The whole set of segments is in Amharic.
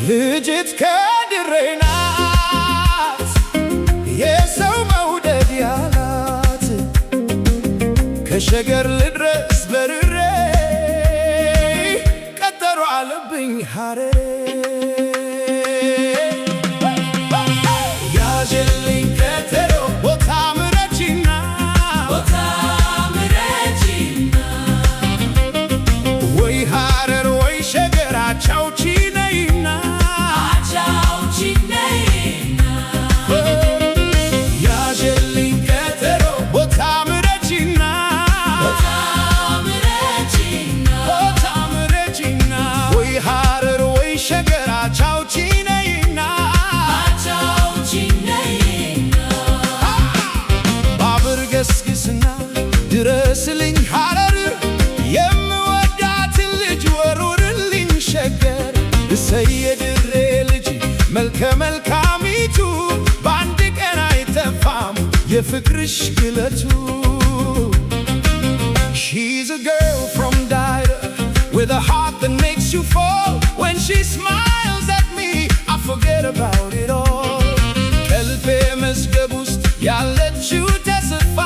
ልጅት ከድሬ ናት የሰው መውደድ ያላት ከሸገር ልድረስ በርሬ ቀጠሮ አለብኝ ሐረሬ ያዥልኝ ቀጠሮ ቦታ ምረጪና ወይ ሐረር ወይ ሸገር አጫውቺኝ ድረስልኝ ሐረር የምወዳትን ልጅ ወሩርልኝ ሸገር እሰይ የድሬ ልጅ መልከ መልካሚቱ በአንድ ቀን አይጠፋም የፍቅርሽ ግለቱ She's a girl from Daira with a heart that makes you fall When she smiles at me I forget about it all ከልቤ መዝገብ ውስጥ ያለችው ተስፋ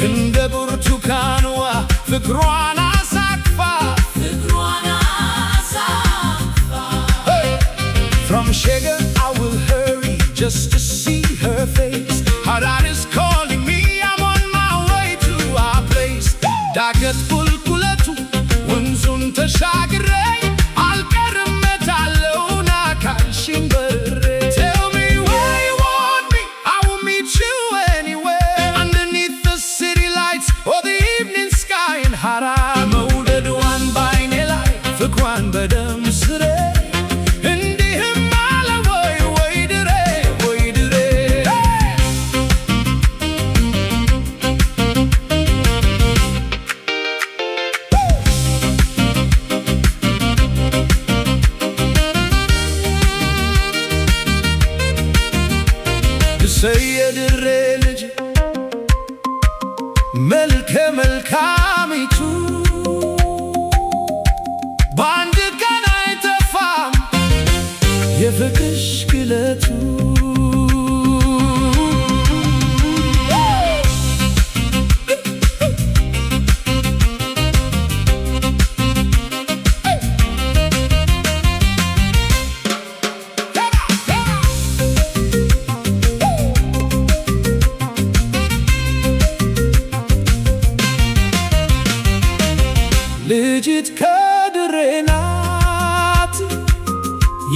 እንደ ብርቱካንዋ ፍቅሯን አሳቅፋ From Shagar I will hurry just to see her face Harar is calling me I'm on my way to our place ዳገት ቁልቁለቱ ወንዙን ተሻግሬ አልቀርም እመጣለሁ ና ካልሽኝ በርሬ Tell me where you want me I will meet you anywhere Underneath the city lights or the evening sky in Harar መውደድዋን ባይኔ ላይ ፍቅሯን በደም ስሬ እንዲህም አለ ወይ ድሬ እሰይ የድሬ ልጅ መልከ መልካሚቱ በአንድ ቀን አይጠፋም የፍቅርሽ ግለቱ ልጅት ከድሬ ናት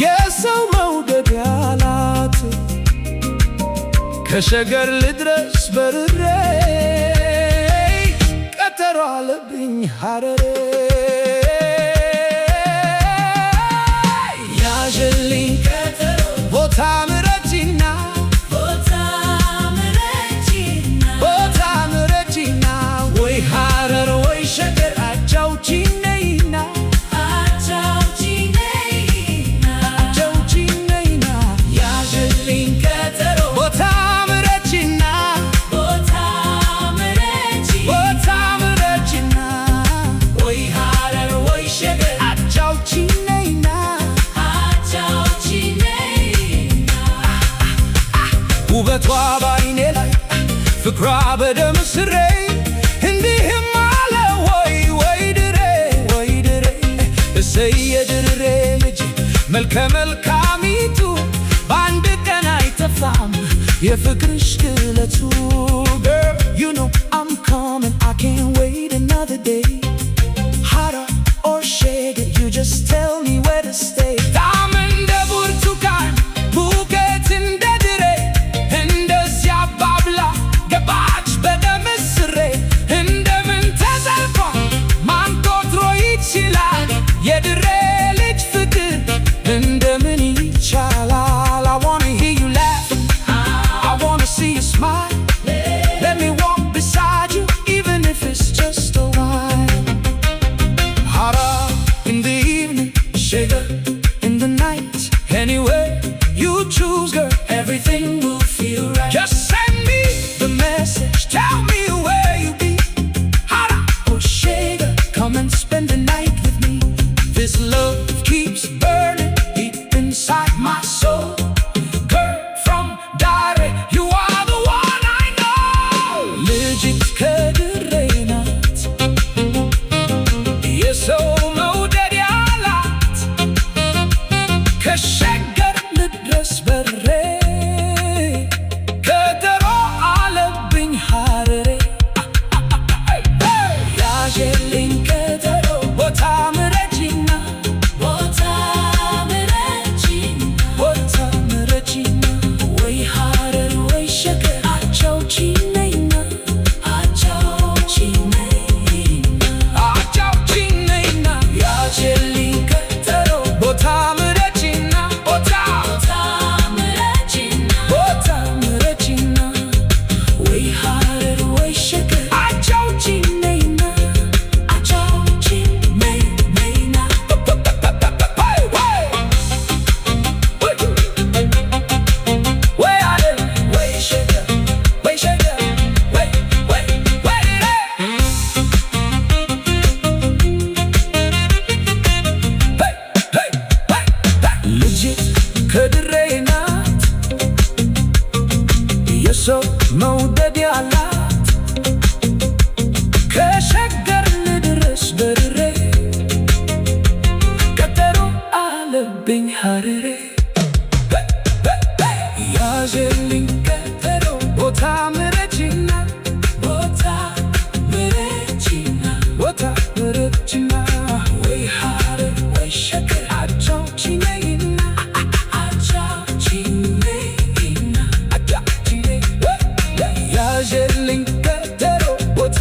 የሰው መውደድ ያላት ከሸገር ልድረስ በርሬ ቀጠሮ አለብኝ ሐረሬ ያዥልኝ ቀጠሮ ቦታ ምረጪና ወይ ሐረር ወይ ሸገር አጫውቺኝ ነይና ያዥልኝ ቀጠሮ ቦታ ምረጪና ወይ ሐረር ወይ ሸገር አጫውቺኝ ነይና ውበቷ ባይኔ ላይ ፍቅሯ በደም ስሬ እንዲህም አለ ወይ ድሬ እሰይ የድሬ ልጅ መልከ መልካሚቱ በአንድ ቀን አይጠፋም የፍቅርሽ ግለቱ Girl, you know I'm coming tell me where you be. Holla, oh sugar, come and spend the night with me. This love keeps burning deep inside my soul. Girl from Dare, you are the one I know. ልጅት ከድሬ ናት የሰው መውደድ ያላት ከሸገር ልድረስ በሬ ከደሮ አለብኝ ሐረሬ ያዤልኝ ቀጠሮ ቦታ ምረጪና ቦታ ምረጪና ወይ ሐረር ወይ ሸገር አጫውቺኝ ነይና ያዤልኝ ቀጠሮ ቦታ ምረጪና ቦታ ምረጪና ወይ ሐረር ወይ ሸገር አጫውቺኝ ነይና ልጅት ከድሬ ናት የሰው መውደድ ያላት ከሸገር ልድረስ በርሬ ቀጠሮ አለብኝ ሐረሬ ያዤልኝ ቀጠሮ ቦታ ምረጪና ወይ ሐረር ወይ ሸገር አጫውቺኝ ነይና ያዤልኝ ቀጠሮ ቦታ